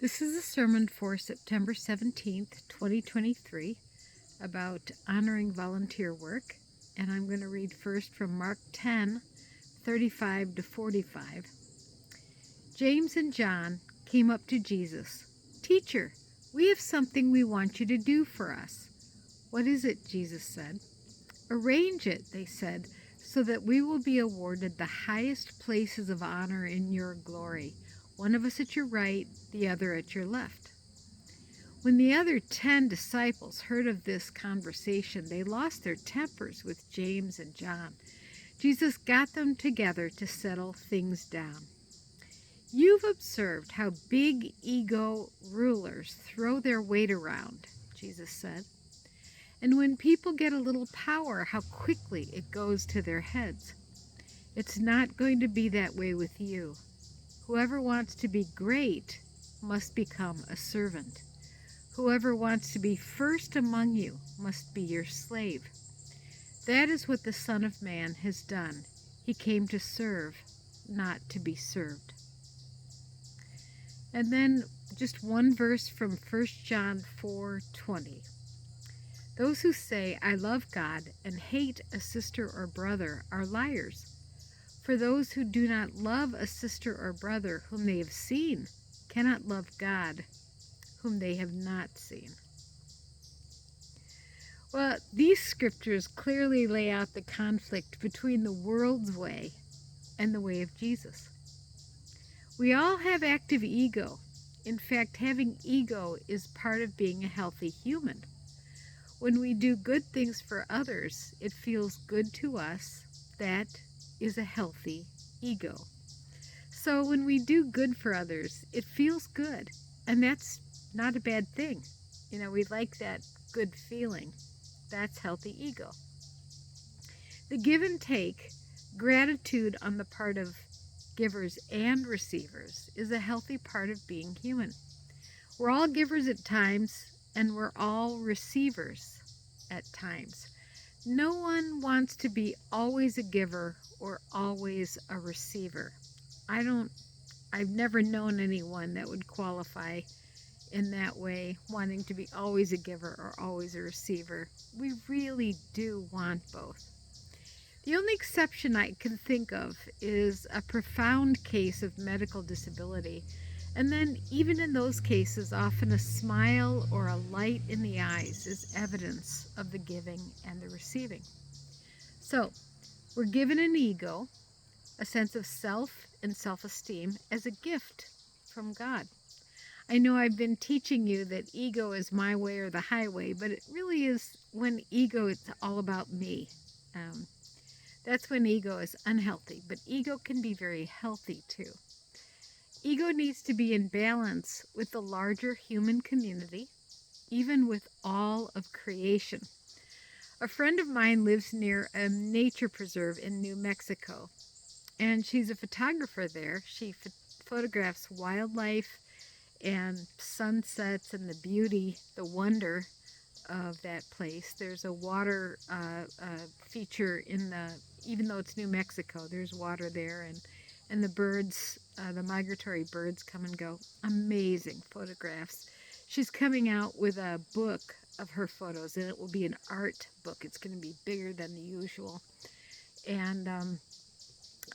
This is a sermon for September 17th, 2023, about honoring volunteer work. And I'm going to read first from Mark 10:35 to 45. James and John came up to Jesus. "Teacher, we have something we want you to do for us." "What is it?" Jesus said. "Arrange it," they said, "so that we will be awarded the highest places of honor in your glory. One of us at your right, the other at your left." When the other 10 disciples heard of this conversation, they lost their tempers with James and John. Jesus got them together to settle things down. "You've observed how big ego rulers throw their weight around," Jesus said. "And when people get a little power, how quickly it goes to their heads. It's not going to be that way with you. Whoever wants to be great must become a servant. Whoever wants to be first among you must be your slave. That is what the Son of Man has done. He came to serve, not to be served." And then just one verse from 1 John 4:20. "Those who say, 'I love God,' and hate a sister or brother are liars. For those who do not love a sister or brother whom they have seen cannot love God whom they have not seen." Well, these scriptures clearly lay out the conflict between the world's way and the way of Jesus. We all have active ego. In fact, having ego is part of being a healthy human. When we do good things for others, it feels good to us. That is a healthy ego. So when we do good for others, it feels good. And that's not a bad thing. We like that good feeling. That's healthy ego. The give and take, gratitude on the part of givers and receivers, is a healthy part of being human. We're all givers at times, and we're all receivers at times. No one wants to be always a giver or always a receiver. I've never known anyone that would qualify in that way, wanting to be always a giver or always a receiver. We really do want both. The only exception I can think of is a profound case of medical disability. And then, even in those cases, often a smile or a light in the eyes is evidence of the giving and the receiving. So, we're given an ego, a sense of self and self-esteem, as a gift from God. I know I've been teaching you that ego is my way or the highway, but it really is when ego is all about me. That's when ego is unhealthy, but ego can be very healthy too. Ego needs to be in balance with the larger human community, even with all of creation. A friend of mine lives near a nature preserve in New Mexico, and she's a photographer there. She photographs wildlife and sunsets and the beauty, the wonder of that place. There's a water feature even though it's New Mexico, there's water there, and the birds, the migratory birds come and go. Amazing photographs. She's coming out with a book of her photos, and it will be an art book. It's going to be bigger than the usual. And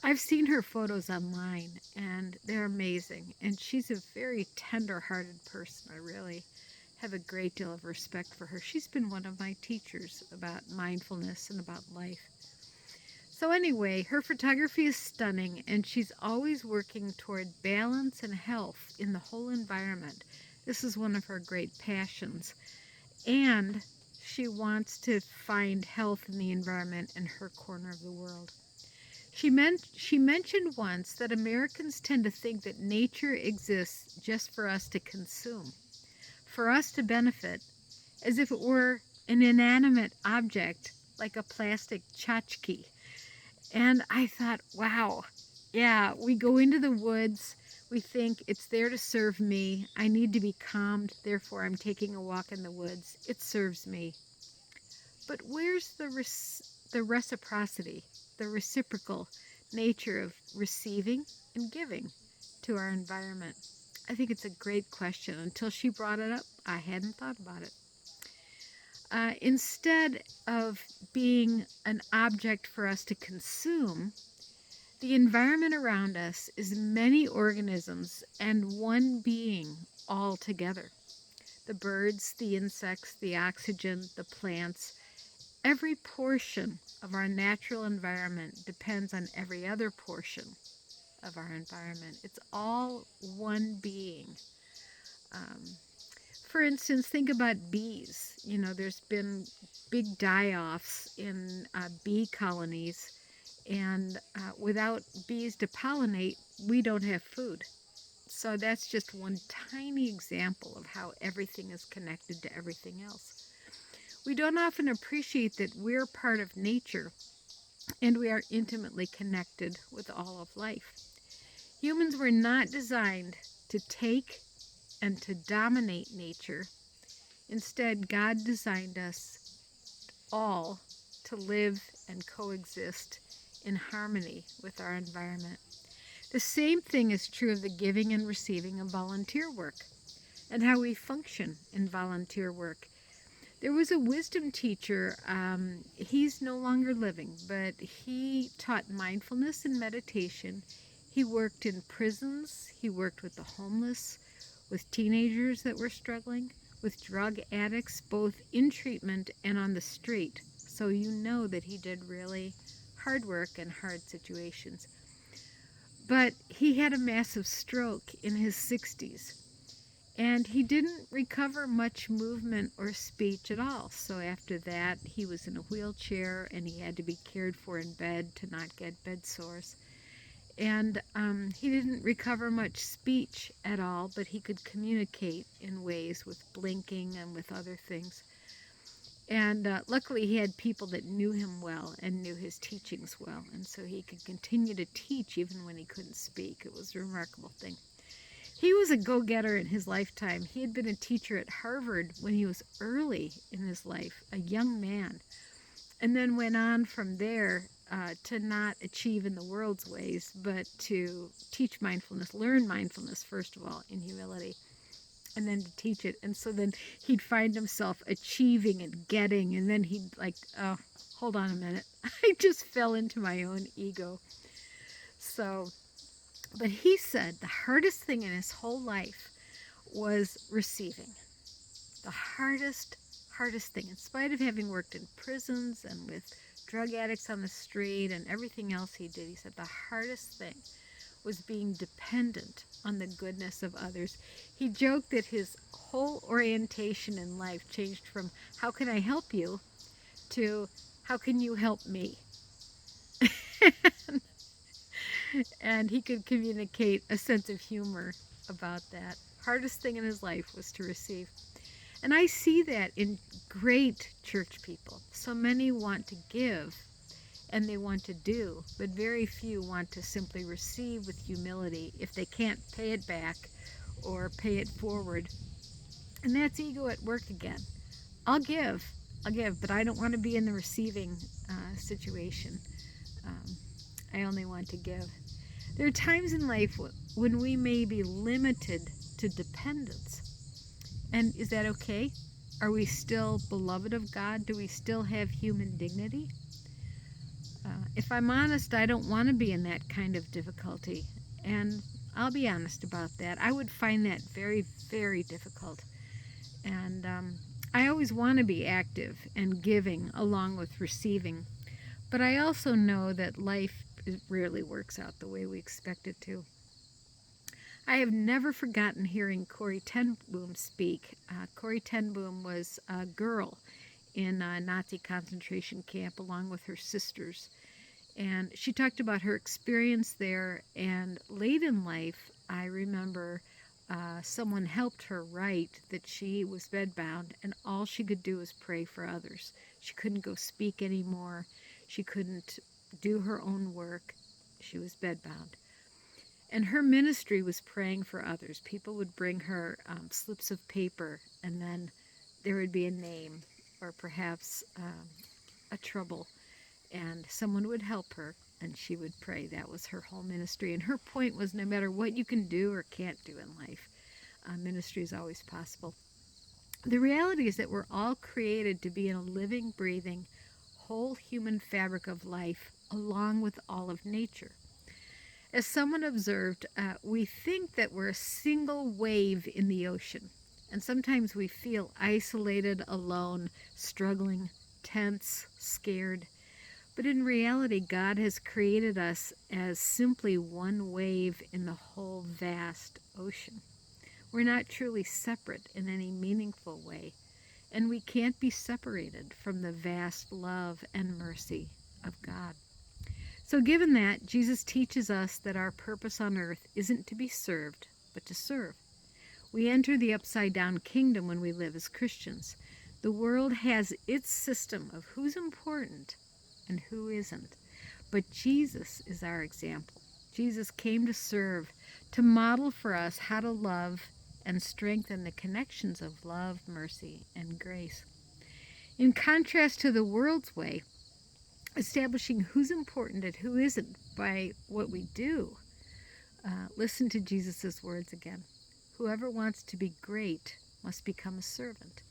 I've seen her photos online, and they're amazing. And she's a very tender-hearted person. I really have a great deal of respect for her. She's been one of my teachers about mindfulness and about life. So anyway, her photography is stunning, and she's always working toward balance and health in the whole environment. This is one of her great passions. And she wants to find health in the environment in her corner of the world. She mentioned once that Americans tend to think that nature exists just for us to consume, for us to benefit, as if it were an inanimate object like a plastic tchotchke. And I thought, wow, yeah, we go into the woods, we think it's there to serve me. I need to be calmed, therefore I'm taking a walk in the woods. It serves me. But where's the reciprocity, the reciprocal nature of receiving and giving to our environment? I think it's a great question. Until she brought it up, I hadn't thought about it. Instead of being an object for us to consume, the environment around us is many organisms and one being all together. The birds, the insects, the oxygen, the plants, every portion of our natural environment depends on every other portion of our environment. It's all one being. Um, for instance, think about bees. There's been big die-offs in bee colonies, and without bees to pollinate, we don't have food. So that's just one tiny example of how everything is connected to everything else. We don't often appreciate that we're part of nature and we are intimately connected with all of life. Humans were not designed to take and to dominate nature. Instead, God designed us all to live and coexist in harmony with our environment. The same thing is true of the giving and receiving of volunteer work and how we function in volunteer work. There was a wisdom teacher, he's no longer living, but he taught mindfulness and meditation. He worked in prisons, he worked with the homeless, with teenagers that were struggling, with drug addicts, both in treatment and on the street. So you know that he did really hard work and hard situations. But he had a massive stroke in his 60s. And he didn't recover much movement or speech at all. So after that, he was in a wheelchair and he had to be cared for in bed to not get bed sores. And he didn't recover much speech at all, but he could communicate in ways with blinking and with other things. And luckily, he had people that knew him well and knew his teachings well. And so he could continue to teach even when he couldn't speak. It was a remarkable thing. He was a go-getter in his lifetime. He had been a teacher at Harvard when he was early in his life, a young man, and then went on from there to not achieve in the world's ways, but to teach mindfulness, learn mindfulness, first of all, in humility, and then to teach it. And so then he'd find himself achieving and getting, and then he'd like, oh, hold on a minute. I just fell into my own ego. But he said the hardest thing in his whole life was receiving. The hardest thing. In spite of having worked in prisons and with drug addicts on the street and everything else he did, he said the hardest thing was being dependent on the goodness of others. He joked that his whole orientation in life changed from how can I help you to how can you help me? And he could communicate a sense of humor about that. Hardest thing in his life was to receive. And I see that in great church people. So many want to give and they want to do, but very few want to simply receive with humility if they can't pay it back or pay it forward. And that's ego at work again. I'll give, but I don't want to be in the receiving situation. I only want to give. There are times in life when we may be limited to dependence. And is that okay? Are we still beloved of God? Do we still have human dignity? If I'm honest, I don't want to be in that kind of difficulty. And I'll be honest about that. I would find that very, very difficult. And I always want to be active and giving along with receiving. But I also know that life rarely works out the way we expect it to. I have never forgotten hearing Corrie ten Boom speak. Corrie ten Boom was a girl in a Nazi concentration camp along with her sisters. And she talked about her experience there. And late in life, I remember someone helped her write that she was bedbound and all she could do was pray for others. She couldn't go speak anymore. She couldn't do her own work. She was bedbound. And her ministry was praying for others. People would bring her slips of paper, and then there would be a name or perhaps a trouble, and someone would help her, and she would pray. That was her whole ministry. And her point was no matter what you can do or can't do in life, ministry is always possible. The reality is that we're all created to be in a living, breathing, whole human fabric of life along with all of nature. As someone observed, we think that we're a single wave in the ocean, and sometimes we feel isolated, alone, struggling, tense, scared. But in reality, God has created us as simply one wave in the whole vast ocean. We're not truly separate in any meaningful way, and we can't be separated from the vast love and mercy of God. So given that, Jesus teaches us that our purpose on earth isn't to be served, but to serve. We enter the upside-down kingdom when we live as Christians. The world has its system of who's important and who isn't. But Jesus is our example. Jesus came to serve, to model for us how to love and strengthen the connections of love, mercy, and grace. In contrast to the world's way, establishing who's important and who isn't by what we do, listen to Jesus' words again. Whoever wants to be great must become a servant.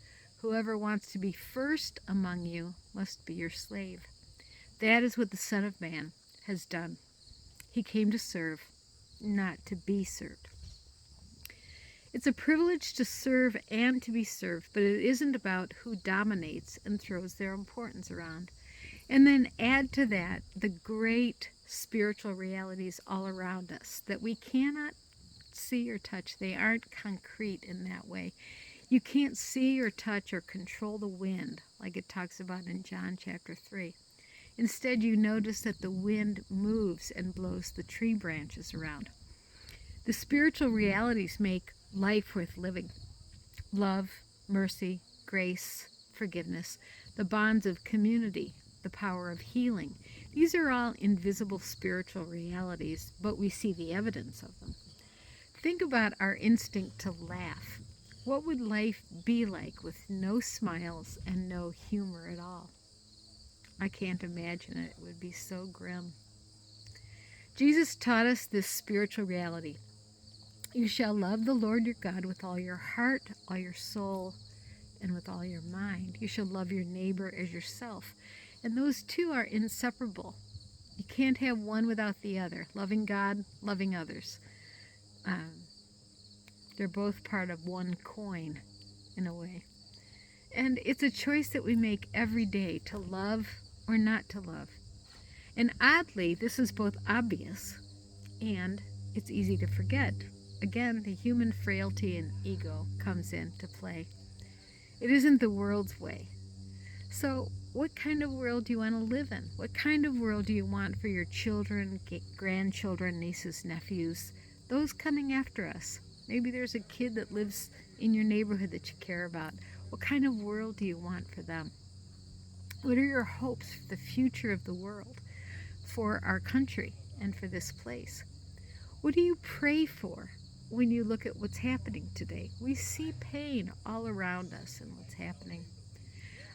Whoever wants to be first among you must be your slave. That is what the Son of Man has done. He came to serve, not to be served. It's a privilege to serve and to be served, but it isn't about who dominates and throws their importance around. And then add to that the great spiritual realities all around us that we cannot see or touch. They aren't concrete in that way. You can't see or touch or control the wind like it talks about in John chapter 3. Instead, you notice that the wind moves and blows the tree branches around. The spiritual realities make life worth living. Love, mercy, grace, forgiveness, the bonds of community, the power of healing. These are all invisible spiritual realities, but we see the evidence of them. Think about our instinct to laugh. What would life be like with no smiles and no humor at all? I can't imagine it. It would be so grim. Jesus taught us this spiritual reality. You shall love the Lord your God with all your heart, all your soul, and with all your mind. You shall love your neighbor as yourself. And those two are inseparable. You can't have one without the other. Loving God, loving others. They're both part of one coin, in a way. And it's a choice that we make every day, to love or not to love. And oddly, this is both obvious and it's easy to forget. Again, the human frailty and ego comes into play. It isn't the world's way. So what kind of world do you want to live in? What kind of world do you want for your children, grandchildren, nieces, nephews, those coming after us? Maybe there's a kid that lives in your neighborhood that you care about. What kind of world do you want for them? What are your hopes for the future of the world, for our country, and for this place? What do you pray for when you look at what's happening today? We see pain all around us and what's happening.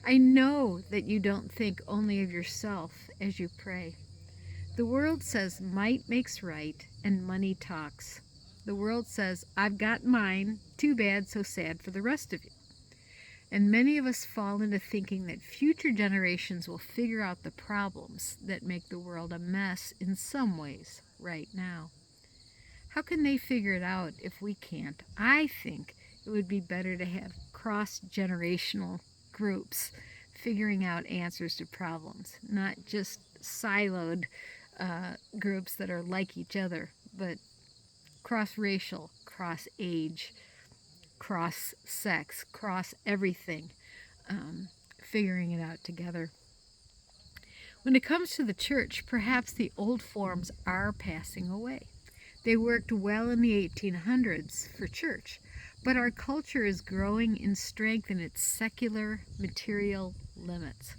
I know that you don't think only of yourself as you pray. The world says might makes right and money talks. The world says, I've got mine, too bad, so sad for the rest of you. And many of us fall into thinking that future generations will figure out the problems that make the world a mess in some ways right now. How can they figure it out if we can't? I think it would be better to have cross-generational groups figuring out answers to problems, not just siloed groups that are like each other, but cross-racial, cross-age, cross-sex, cross-everything, figuring it out together. When it comes to the church, perhaps the old forms are passing away. They worked well in the 1800s for church, but our culture is growing in strength in its secular, material limits.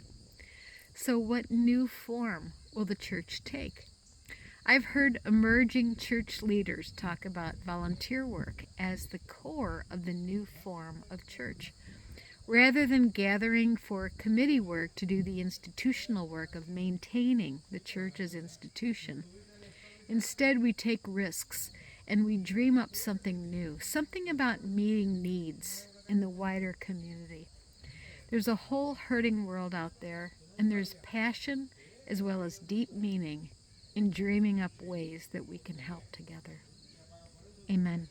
So what new form will the church take? I've heard emerging church leaders talk about volunteer work as the core of the new form of church. Rather than gathering for committee work to do the institutional work of maintaining the church's institution, instead we take risks and we dream up something new, something about meeting needs in the wider community. There's a whole hurting world out there, and there's passion as well as deep meaning in dreaming up ways that we can help together. Amen.